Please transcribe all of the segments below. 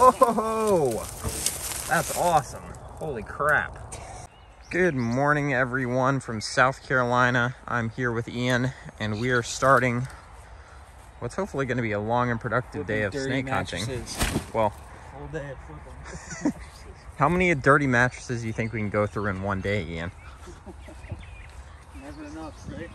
Whoa! That's awesome. Holy crap. Good morning, everyone from South Carolina. I'm here with Ian, and we are starting what's hopefully going to be a long and productive day of snake hunting. Well, whole day of flipping. how many dirty mattresses do you think we can go through in one day, Ian? Never enough, right?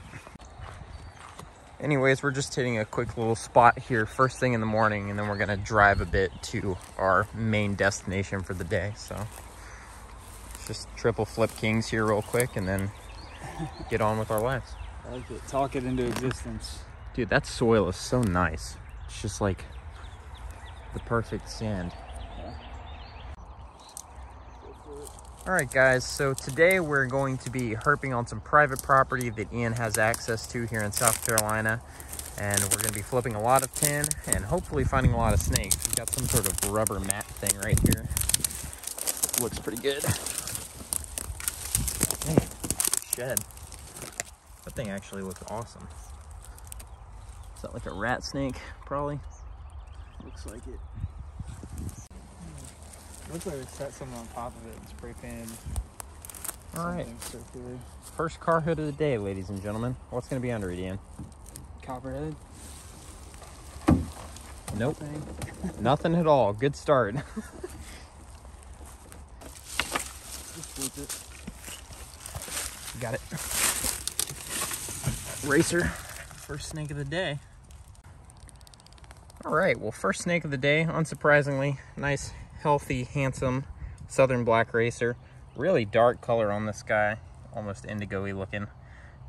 Anyways, we're just hitting a quick little spot here first thing in the morning, and then we're going to drive a bit to our main destination for the day. So just triple flip kings here real quick and then get on with our lives. I like it. Talk it into existence. Dude, that soil is so nice. It's just like the perfect sand. All right, guys, so today we're going to be herping on some private property that Ian has access to here in South Carolina. And we're going to be flipping a lot of tin and hopefully finding a lot of snakes. We've got some sort of rubber mat thing right here. Looks pretty good. Man, shed. That thing actually looks awesome. Is that like a rat snake, probably? Looks like it. Looks like they set something on top of it and spray painted. All right. Circular. First car hood of the day, ladies and gentlemen. What's going to be under it, Ian? Copperhead. Nope. Nothing at all. Good start. Just flip it. Got it. Racer. First snake of the day. All right. Well, first snake of the day, unsurprisingly, nice, healthy, handsome southern black racer. Really dark color on this guy, almost indigo-y looking,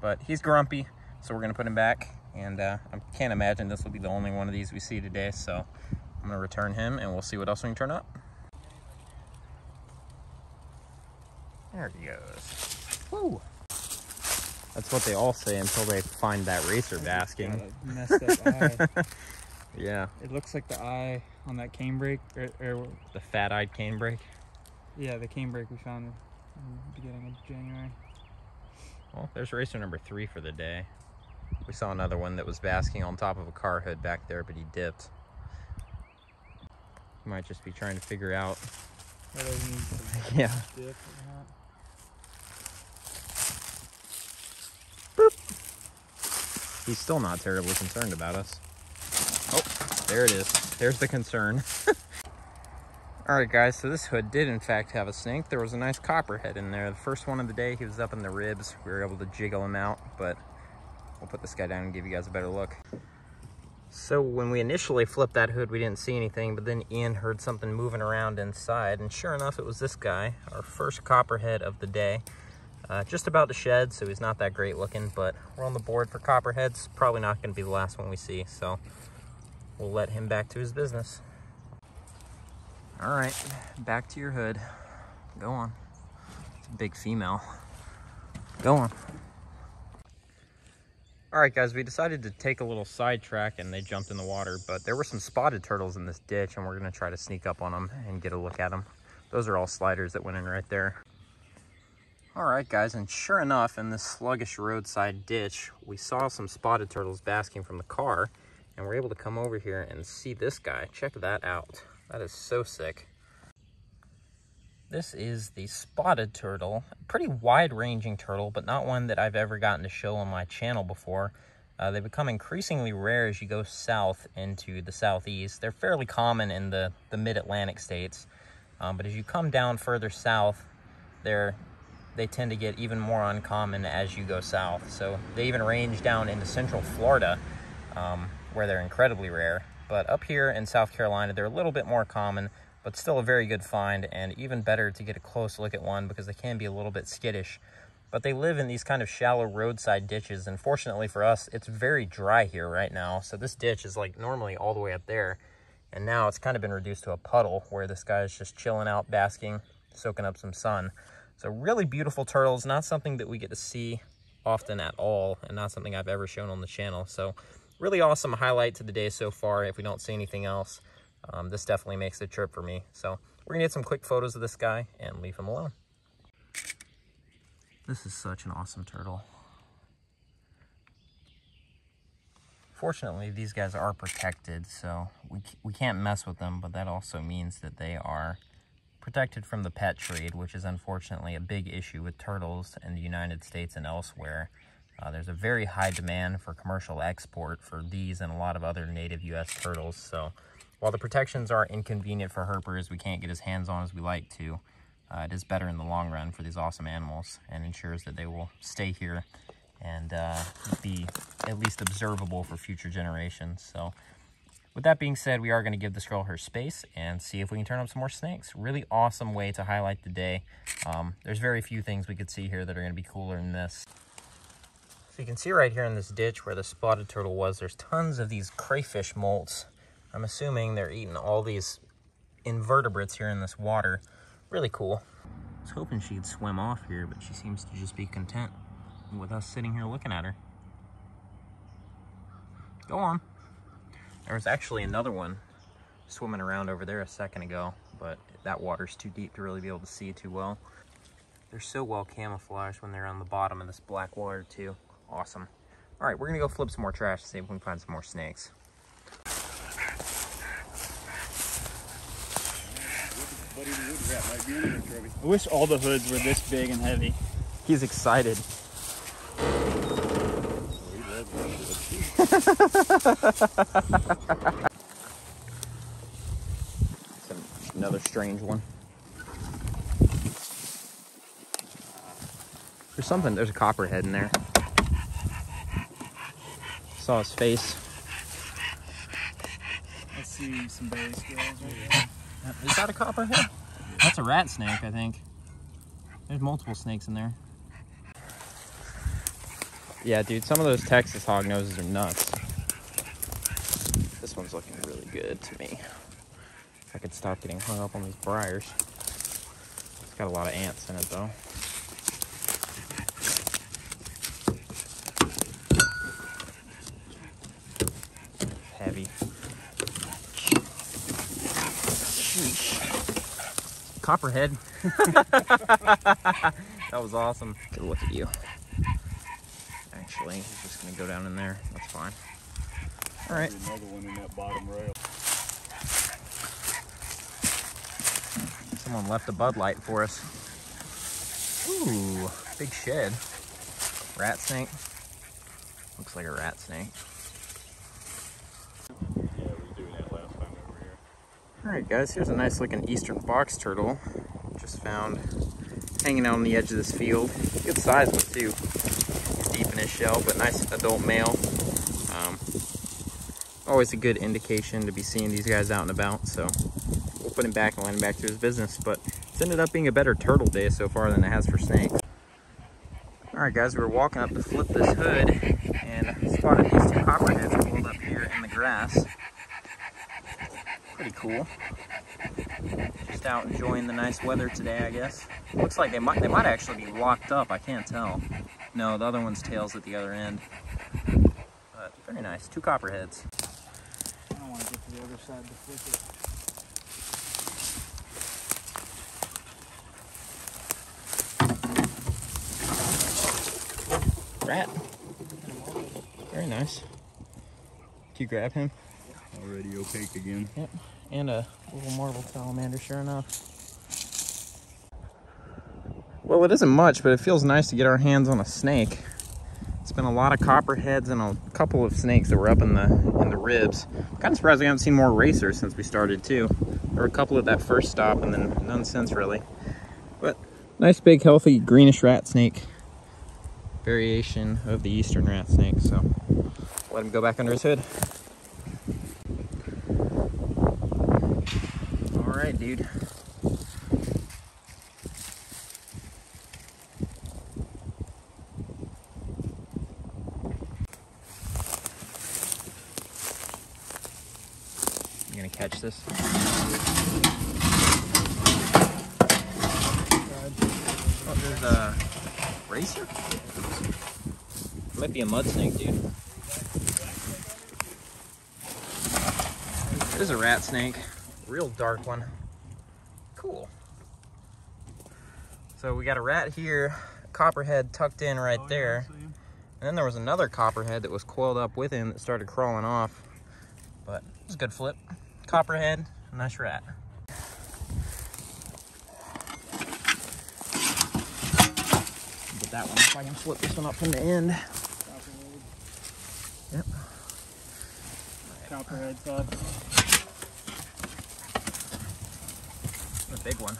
but he's grumpy, so we're gonna put him back. And I can't imagine this will be the only one of these we see today, so I'm gonna return him and we'll see what else we can turn up. There he goes. Woo! That's what they all say until they find that racer basking. Messed up eye. Yeah. It looks like the eye on that cane brake, or The fat-eyed cane brake. yeah, the cane brake we found in the beginning of January. Well, there's racer number 3 for the day. We saw another one that was basking on top of a car hood back there, but he dipped. He might just be trying to figure out. Whether he needs to Yeah. dip or not. Boop. He's still not terribly concerned about us. Oh, there it is. There's the concern. All right, guys, so this hood did in fact have a snake. There was a nice copperhead in there. The first one of the day, he was up in the ribs. We were able to jiggle him out, but we'll put this guy down and give you guys a better look. So when we initially flipped that hood, we didn't see anything, but then Ian heard something moving around inside, and sure enough, it was this guy, our first copperhead of the day. Just about to shed, so he's not that great looking, but we're on the board for copperheads. Probably not going to be the last one we see, so we'll let him back to his business. All right, back to your hood. Go on. It's a big female. Go on. All right, guys, we decided to take a little sidetrack and they jumped in the water, but there were some spotted turtles in this ditch and we're gonna try to sneak up on them and get a look at them. Those are all sliders that went in right there. All right, guys, and sure enough, in this sluggish roadside ditch, we saw some spotted turtles basking from the car, and we're able to come over here and see this guy. Check that out. That is so sick. This is the spotted turtle. Pretty wide-ranging turtle, but not one that I've ever gotten to show on my channel before. They become increasingly rare as you go south into the southeast. They're fairly common in the mid-Atlantic states, but as you come down further south, they tend to get even more uncommon as you go south. So they even range down into central Florida, where they're incredibly rare. But up here in South Carolina, they're a little bit more common, but still a very good find, and even better to get a close look at one because they can be a little bit skittish. But they live in these kind of shallow roadside ditches, and fortunately for us, it's very dry here right now. So this ditch is like normally all the way up there, and now it's kind of been reduced to a puddle where this guy is just chilling out, basking, soaking up some sun. So really beautiful turtles, not something that we get to see often at all, and not something I've ever shown on the channel. So really awesome highlight to the day so far. If we don't see anything else, this definitely makes the trip for me. So we're gonna get some quick photos of this guy and leave him alone. This is such an awesome turtle. Fortunately, these guys are protected, so we can't mess with them, but that also means that they are protected from the pet trade, which is unfortunately a big issue with turtles in the United States and elsewhere. There's a very high demand for commercial export for these and a lot of other native U.S. turtles, so while the protections are inconvenient for herpers, we can't get as hands-on as we like to, it is better in the long run for these awesome animals and ensures that they will stay here and be at least observable for future generations. So with that being said, we are going to give this girl her space and see if we can turn up some more snakes. Really awesome way to highlight the day. There's very few things we could see here that are going to be cooler than this. So you can see right here in this ditch where the spotted turtle was, there's tons of these crayfish molts. I'm assuming they're eating all these invertebrates here in this water. Really cool. I was hoping she'd swim off here, but she seems to just be content with us sitting here looking at her. Go on. There was actually another one swimming around over there a second ago, but that water's too deep to really be able to see too well. They're so well camouflaged when they're on the bottom of this black water too. Awesome. All right, we're gonna go flip some more trash to see if we can find some more snakes. I wish all the hoods were this big and heavy. He's excited. Another strange one. There's something, there's a copperhead in there. Saw his face. I see some berry squirrels right there. Is that a copperhead? That's a rat snake, I think. There's multiple snakes in there. Yeah, dude, some of those Texas hognoses are nuts. This one's looking really good to me. If I could stop getting hung up on these briars. It's got a lot of ants in it, though. Heavy. Sheesh. Copperhead. That was awesome. Good look at you. Actually, he's just gonna go down in there. That's fine. All right. Another one in that bottom rail. Someone left a Bud Light for us. Ooh, big shed. Rat snake. Looks like a rat snake. Yeah, we were doing that last time over here. All right, guys, here's a nice looking eastern box turtle. Just found hanging out on the edge of this field. Good size one too. He's deep in his shell, but nice adult male. Always a good indication to be seeing these guys out and about, so we'll put him back and let him back to his business. But it's ended up being a better turtle day so far than it has for snakes. All right, guys, we were walking up to flip this hood and spotted these two copperheads pulled up here in the grass. Pretty cool. Just out enjoying the nice weather today, I guess. Looks like they might actually be locked up. I can't tell. No, the other one's tail's at the other end. But very nice. Two copperheads. I don't want to get to the other side to flip it. Rat. Very nice. Did you grab him? Already opaque again. Yep. And a little marble salamander, sure enough. Well, it isn't much, but it feels nice to get our hands on a snake. It's been a lot of copperheads and a couple of snakes that were up in the ribs. I'm kind of surprised we haven't seen more racers since we started too. There were a couple at that first stop and then none since really. But nice big healthy greenish rat snake. Variation of the eastern rat snake, so let him go back under his hood. All right, dude. You gonna catch this? Oh, there's a racer? Might be a mud snake, dude. There's a rat snake. Real dark one. Cool. So we got a rat here, copperhead tucked in right there. And then there was another copperhead that was coiled up with him that started crawling off. But it was a good flip. Copperhead, nice rat. Get that one if I can flip this one up from the end. Yep. Copperhead's up. A big one.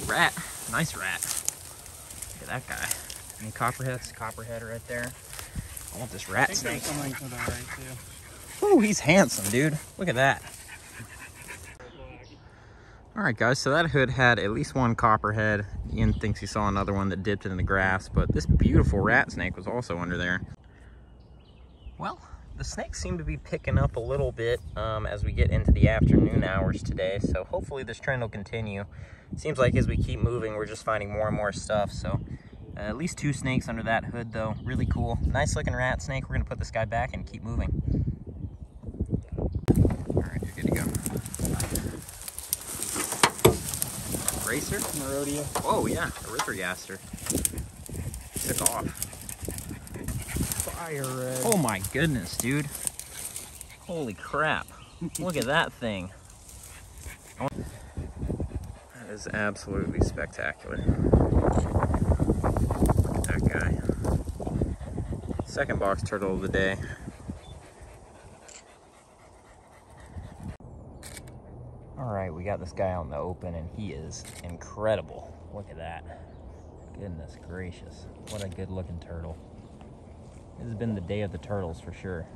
Rat. Nice rat. Look at that guy. Any copperheads? Copperhead right there. I want this rat snake. Oh, he's handsome, dude. Look at that. Alright guys, so that hood had at least one copperhead. Ian thinks he saw another one that dipped in the grass, but this beautiful rat snake was also under there. Well, the snakes seem to be picking up a little bit as we get into the afternoon hours today, so hopefully this trend will continue. It seems like as we keep moving, we're just finding more and more stuff, so at least 2 snakes under that hood though. Really cool. Nice looking rat snake. We're gonna put this guy back and keep moving. Alright, you're good to go. Racer? Merodia. Oh yeah, a rippergaster. Took off. Fire red. Oh my goodness, dude. Holy crap. Look at that thing. That is absolutely spectacular. Look at that guy. Second box turtle of the day. Alright, we got this guy out in the open and he is incredible. Look at that. Goodness gracious. What a good looking turtle. This has been the day of the turtles for sure.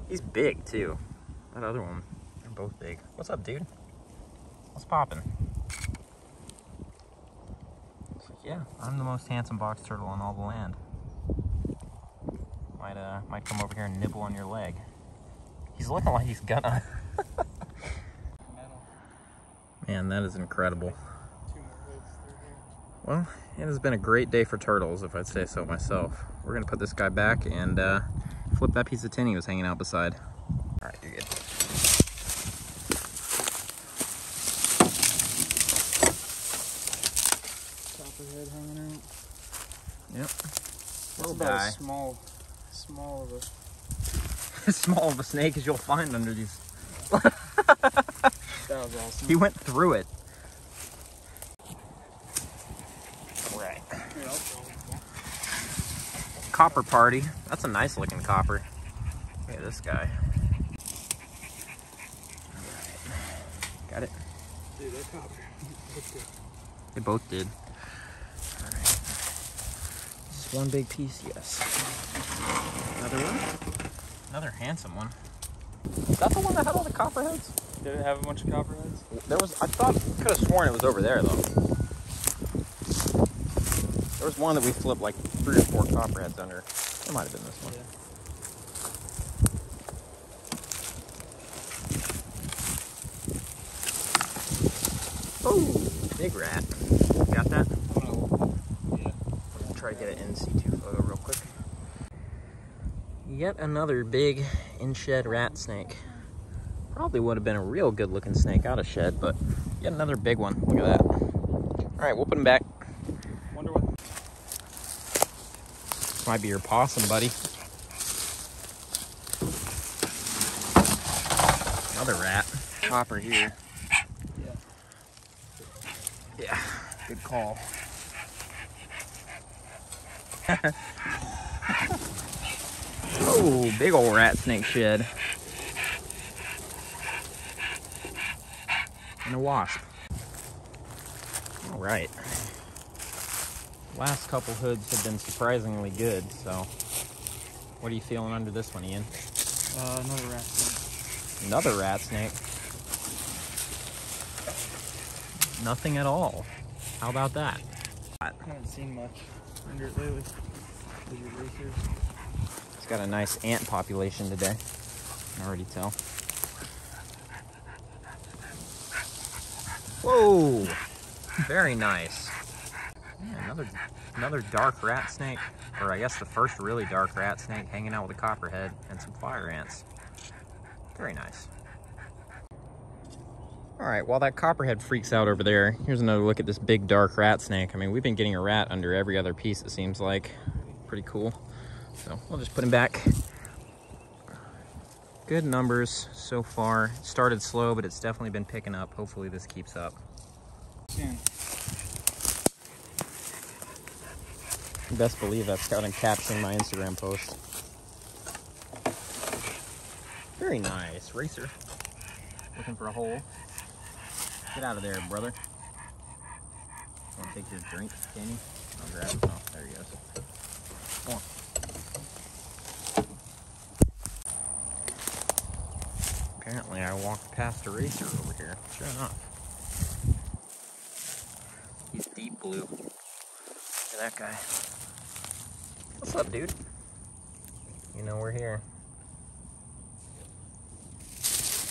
He's big too. That other one, they're both big. What's up, dude? What's poppin'? Yeah, I'm the most handsome box turtle on all the land. Might come over here and nibble on your leg. He's looking like he's gonna. Man, that is incredible. Well, it has been a great day for turtles, if I'd say so myself. We're gonna put this guy back and flip that piece of tin he was hanging out beside. All right, you're good. Copperhead hanging out. Yep. That's about as small of a small of a snake as you'll find under these. That was awesome. He went through it. Right. Copper party. That's a nice looking copper. Look at this guy. Alright. Got it? Dude, that copper. They both did. Alright. Just one big piece, yes. Another one? Another handsome one. Is that the one that had all the copperheads? Did it have a bunch of copperheads? There was, I could have sworn it was over there though. There was one that we flipped like 3 or 4 copperheads under. It might have been this one. Yeah. Oh, big rat. Got that? Yeah. We're gonna try to get an in-situ photo real quick. Yet another big in-shed rat snake. Probably would have been a real good looking snake out of shed, but yet another big one. Look at that. All right, we'll put him back. Wonder what. This might be your possum, buddy. Another rat. Copper here. Yeah. Yeah, good call. Oh, big old rat snake shed. And a wasp. All right. Last couple hoods have been surprisingly good, so what are you feeling under this one, Ian? Another rat snake. Another rat snake. Nothing at all. How about that? I haven't seen much under it lately. It's got a nice ant population today. I can already tell. Whoa! Very nice. Yeah, another dark rat snake, or I guess the first really dark rat snake hanging out with a copperhead and some fire ants. Very nice. All right, while that copperhead freaks out over there, here's another look at this big dark rat snake. I mean, we've been getting a rat under every other piece, it seems like. Pretty cool. So we'll just put him back. Good numbers so far. It started slow, but it's definitely been picking up. Hopefully this keeps up. Soon. You best believe that's got him capturing my Instagram post. Very nice. Racer. Looking for a hole. Get out of there, brother. Want to take your drink, can you? I'll grab it. Oh, there he goes. Come on. Apparently I walked past a racer over here. Sure enough. He's deep blue. Look at that guy. What's up, dude? You know we're here.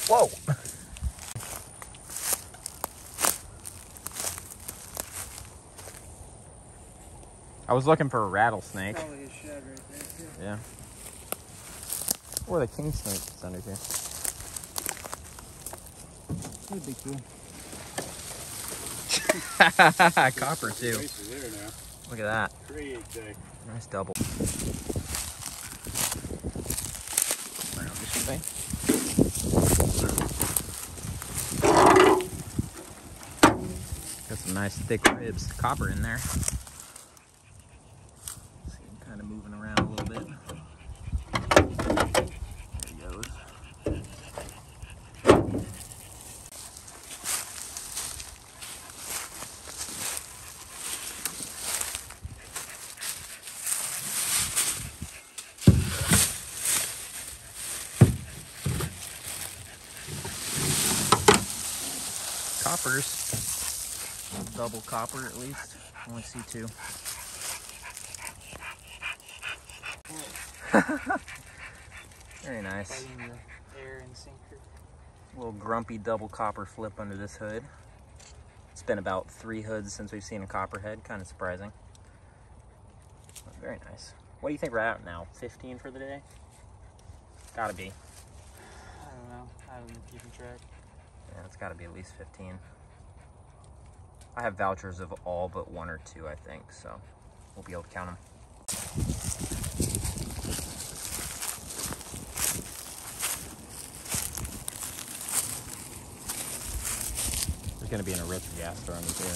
Whoa! I was looking for a rattlesnake. Probably a shed right there, too. Yeah. Or the king snake that's under here. That'd be cool. Copper too. There now. Look at that. Great day. Nice double. Around this thing. Got some nice thick ribs. Copper in there. See him kind of moving around a little bit. There he goes. Coppers. Double copper at least. Only see two. Very nice. Fighting the air and sinker. Little grumpy double copper flip under this hood. It's been about 3 hoods since we've seen a copperhead. Kind of surprising. But very nice. What do you think we're at now? 15 for the day? Gotta be. I don't know. I haven't been keeping track. Yeah, it's gotta be at least 15. I have vouchers of all but 1 or 2, I think, so we'll be able to count them. There's gonna be an Aritzia gas store under here.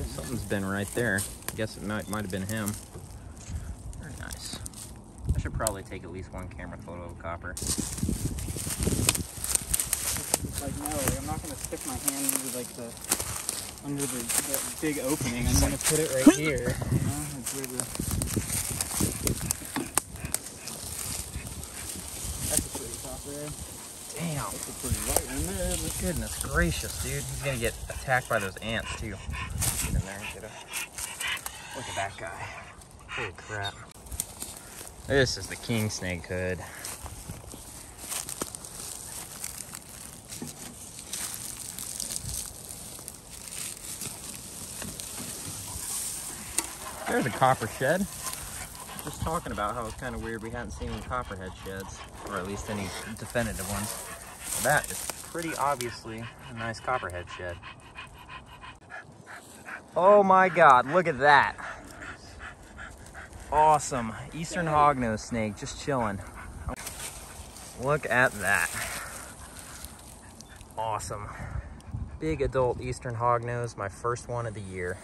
Something's been right there. I guess it might have been him. Very nice. I should probably take at least 1 camera photo of copper. Like, no, I'm not gonna stick my hand into like the big opening. I'm gonna put it right here. You know, it's where the... That's a pretty copperhead. Damn. That's a pretty light one there. Goodness gracious, dude. He's gonna get attacked by those ants too. Get in there and get a look at that guy. Holy crap. This is the king snake hood. There's a copper shed. Just talking about how it's kind of weird we hadn't seen any copperhead sheds, or at least any definitive ones. Well, that is pretty obviously a nice copperhead shed. Oh my god, look at that. Awesome. Eastern hognose snake just chilling. Look at that. Awesome. Big adult eastern hognose, my first one of the year.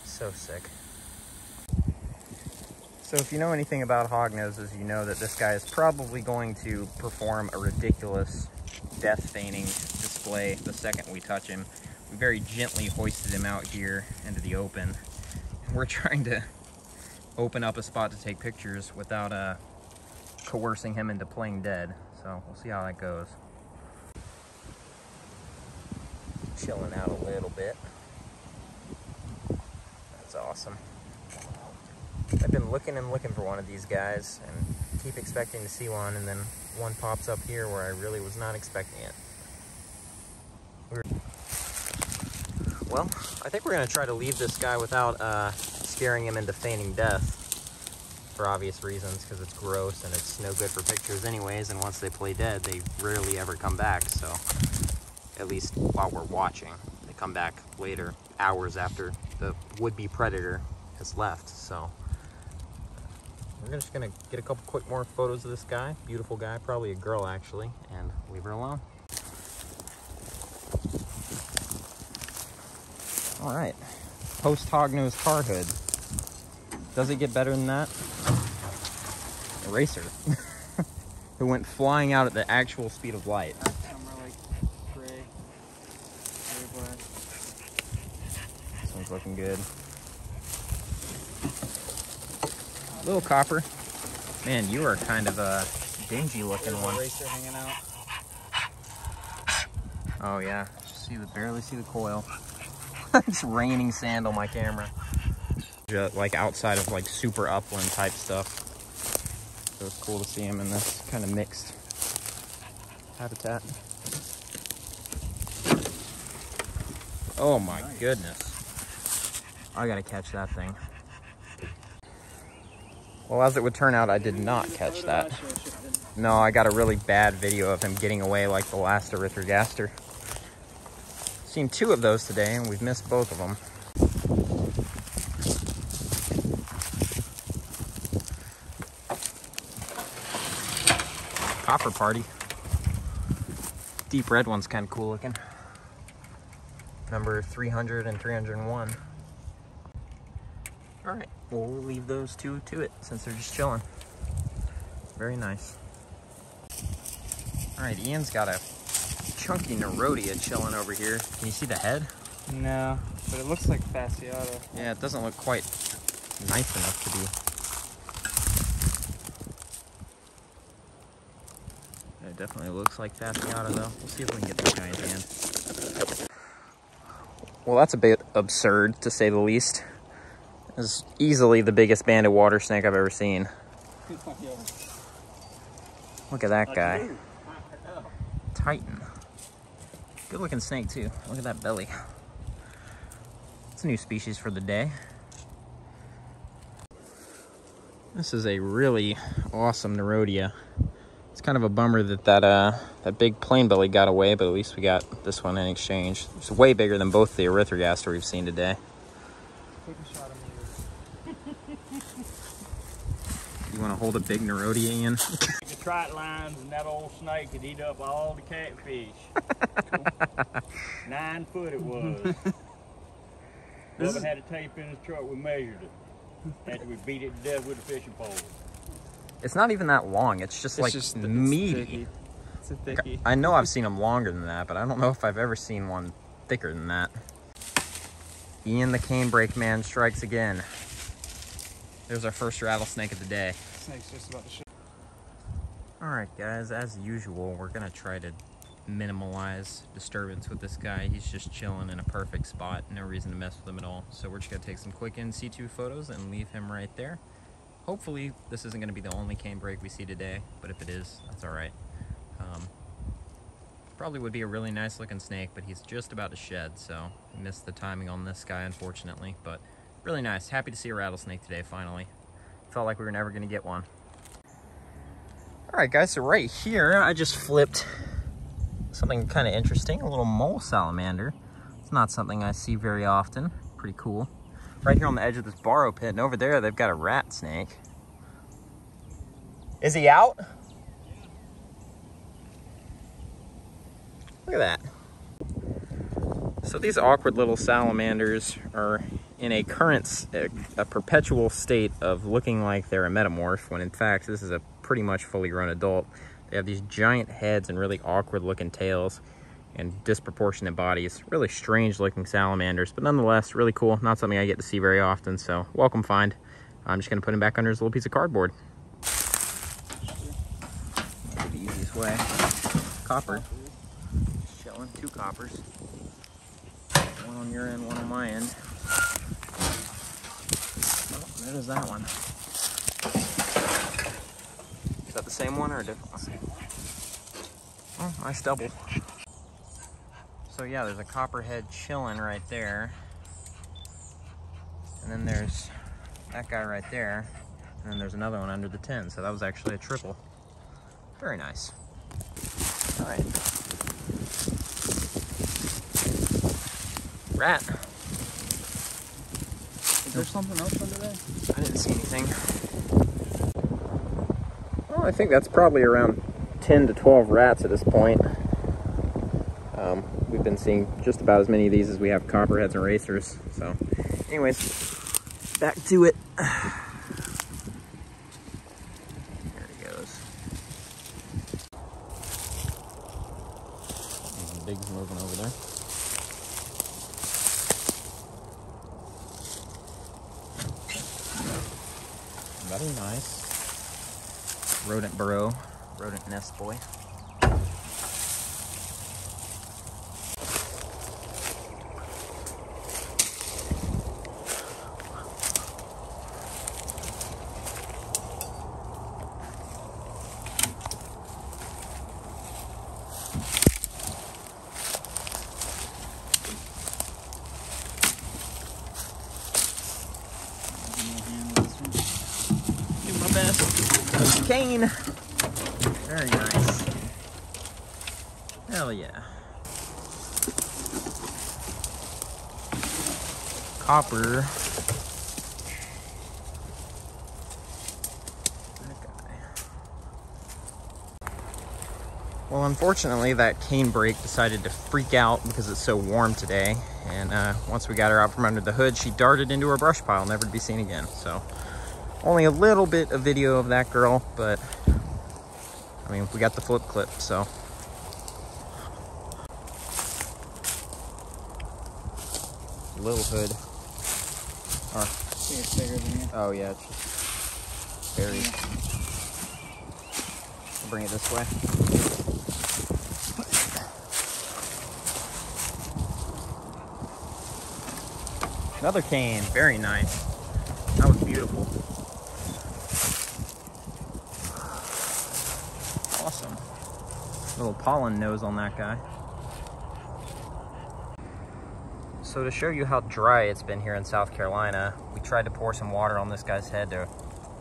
So sick. So if you know anything about hognoses, you know that this guy is probably going to perform a ridiculous death feigning display the second we touch him. We very gently hoisted him out here into the open. And we're trying to open up a spot to take pictures without coercing him into playing dead. So we'll see how that goes. Chilling out a little bit. That's awesome. I've been looking and looking for one of these guys and keep expecting to see one, and then one pops up here where I really was not expecting it. Well, I think we're going to try to leave this guy without scaring him into feigning death. for obvious reasons, because it's gross and it's no good for pictures anyways, and once they play dead, they rarely ever come back, so at least while we're watching. They come back later, hours after the would-be predator has left, so we're just gonna get a couple quick more photos of this guy. Beautiful guy, probably a girl actually, and leave her alone. All right, post Hognose car hood. Does it get better than that? Eraser, who went flying out at the actual speed of light. That camera like gray black. This one's looking good. Little copper. Man, you are kind of a dingy looking one. Eraser hanging out. Oh yeah, just barely see the coil. It's raining sand on my camera. Like outside of like super upland type stuff. So it's cool to see him in this kind of mixed habitat. Oh my goodness. I gotta catch that thing. Well, as it would turn out, I did not catch that. No, I got a really bad video of him getting away like the last erythrogaster. Seen 2 of those today, and we've missed both of them. Copper party. Deep red one's kind of cool looking. Number 300 and 301. All right, well, we'll leave those 2 to it since they're just chilling. Very nice. All right, Ian's got a chunky Nerodia chilling over here. Can you see the head? No, but it looks like fasciata. Yeah, it doesn't look quite nice enough to be. It definitely looks like fasciata though. We'll see if we can get this guy in hand. Well, that's a bit absurd to say the least. This is easily the biggest banded water snake I've ever seen. Look at that guy. Titan. Good looking snake too. Look at that belly. It's a new species for the day. This is a really awesome Nerodia. It's kind of a bummer that that big plain belly got away, but at least we got this one in exchange. It's way bigger than both the erythrogaster we've seen today. Take a shot of me. You want to hold a big Nerodia, Ian? The trite lines and that old snake could eat up all the catfish. 9 foot it was. Bubba had a tape in his truck, we measured it. After we beat it to death with a fishing pole. It's not even that long. It's just like meaty. It's a thickie. I know I've seen them longer than that, but I don't know if I've ever seen one thicker than that. Ian the canebrake man strikes again. There's our first rattlesnake of the day. Snake's just about to show. Alright guys, as usual, we're gonna try to minimalize disturbance with this guy. He's just chilling in a perfect spot. No reason to mess with him at all. So we're just gonna take some quick in-situ photos and leave him right there. Hopefully this isn't gonna be the only canebrake we see today, but if it is, that's alright. Probably would be a really nice looking snake, but he's just about to shed, so we missed the timing on this guy, unfortunately. But really nice. Happy to see a rattlesnake today, finally. Felt like we were never gonna get one. Alright guys, so right here, I just flipped something kind of interesting, a little mole salamander. It's not something I see very often. Pretty cool. Right here on the edge of this borrow pit, and over there they've got a rat snake. Is he out? Look at that. So these awkward little salamanders are in a perpetual state of looking like they're a metamorph, when in fact this is a pretty much fully grown adult. They have these giant heads and really awkward looking tails and disproportionate bodies. Really strange looking salamanders, but nonetheless really cool. Not something I get to see very often, so welcome find. I'm just gonna put him back under his little piece of cardboard. The easiest way. Copper. Chilling, 2 coppers. One on your end, one on my end. Oh, there is that one. Is that the same one or a different one? Oh, nice double. So yeah, there's a copperhead chilling right there. And then there's that guy right there. And then there's another one under the 10, so that was actually a triple. Very nice. All right. Rat. Is there something else under there? I didn't see anything. Well, I think that's probably around 10 to 12 rats at this point. We've been seeing just about as many of these as we have copperheads and racers. So, anyways, back to it. There he goes. The big's moving over there. Very nice. Rodent burrow, rodent nest boy. Cane. Very nice. Hell yeah. Copper. That guy. Well, unfortunately, that cane brake decided to freak out because it's so warm today. And once we got her out from under the hood, she darted into her brush pile, never to be seen again. So. Only a little bit of video of that girl, but I mean, we got the flip clip, so. Little hood. I think it's bigger than you. Oh yeah, it's just buried. I'll bring it this way. Another cane, very nice. That was beautiful. Awesome. Little pollen nose on that guy. So to show you how dry it's been here in South Carolina, we tried to pour some water on this guy's head to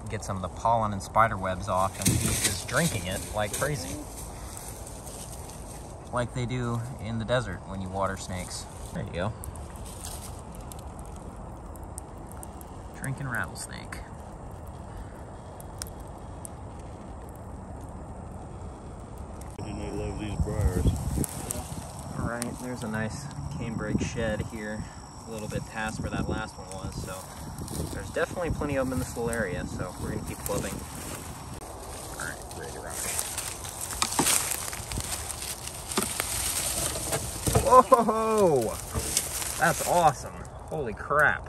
get some of the pollen and spider webs off, and he's just drinking it like crazy. Like they do in the desert when you water snakes. There you go. Drinking rattlesnake. And they love these briars. Yeah. All right, there's a nice canebrake shed here, a little bit past where that last one was. So there's definitely plenty of them in this little area. So we're gonna keep flipping. All right, ready to rock. Whoa! That's awesome. Holy crap.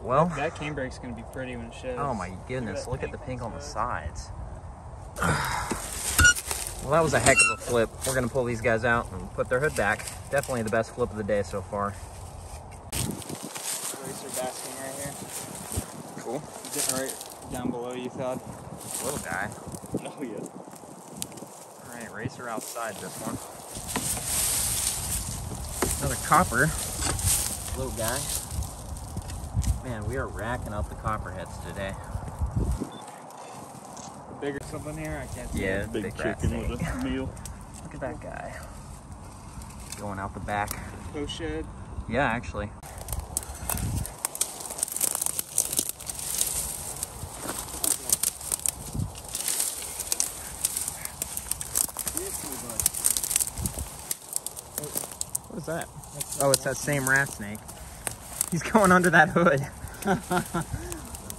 Well, that canebrake's gonna be pretty when it shows. Oh my goodness, look at the pink on the sides. Well, that was a heck of a flip. We're gonna pull these guys out and put their hood back. Definitely the best flip of the day so far. Racer basking right here. Cool. Right down below you, Thad. Little guy. Oh yeah. Alright, racer outside this one. Another copper. Little guy. Man, we are racking up the copperheads today. Bigger something here, I can't see. Yeah, Big rat chicken snake. with a meal. Look at that guy. Going out the back. Post shed. Yeah, actually. What is that? Oh, it's that same rat snake. He's going under that hood.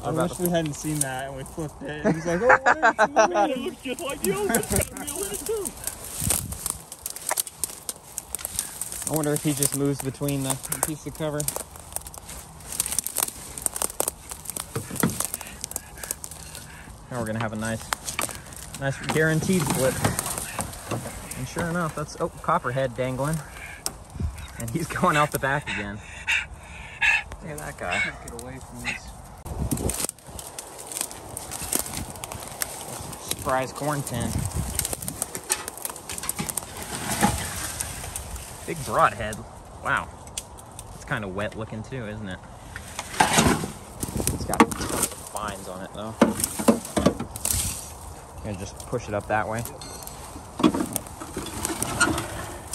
I wish we hadn't seen that and we flipped it. And he's like, oh, what is Man, it looks just like the old one. It's got a meal in it too. I wonder if he just moves between the piece of cover. Now we're gonna have a nice guaranteed flip. And sure enough, that's, oh, Copperhead dangling. And he's going out the back again. Look at that guy. Get away from these. Surprise corn tin. Big broadhead. Wow. It's kind of wet looking too, isn't it? It's got tons of spines on it though. And just push it up that way.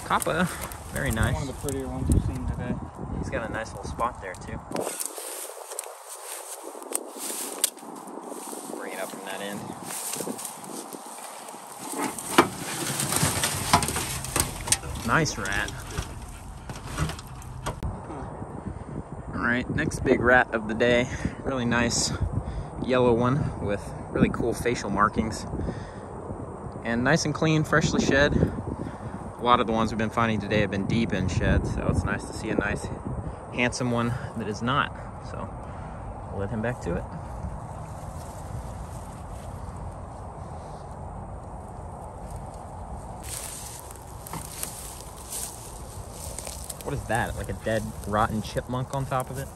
Coppa, very nice. One of the prettier ones we've seen today. He's got a nice little spot there too. Bring it up from that end. Nice rat. All right, next big rat of the day. Really nice yellow one with really cool facial markings. And nice and clean, freshly shed. A lot of the ones we've been finding today have been deep in shed, so it's nice to see a nice, handsome one that is not. So we'll let him back to it. What is that? Like a dead, rotten chipmunk on top of it?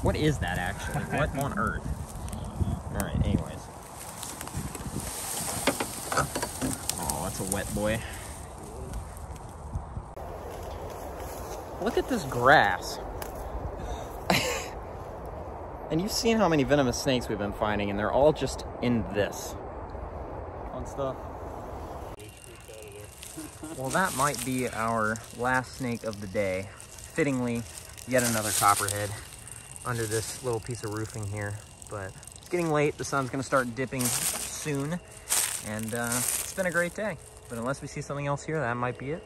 What is that actually? What on earth? All right, anyways. Oh, that's a wet boy. Look at this grass. And you've seen how many venomous snakes we've been finding, and they're all just in this. Fun stuff. Well, that might be our last snake of the day. Fittingly, yet another copperhead under this little piece of roofing here. But it's getting late. The sun's going to start dipping soon. And it's been a great day. But unless we see something else here, that might be it.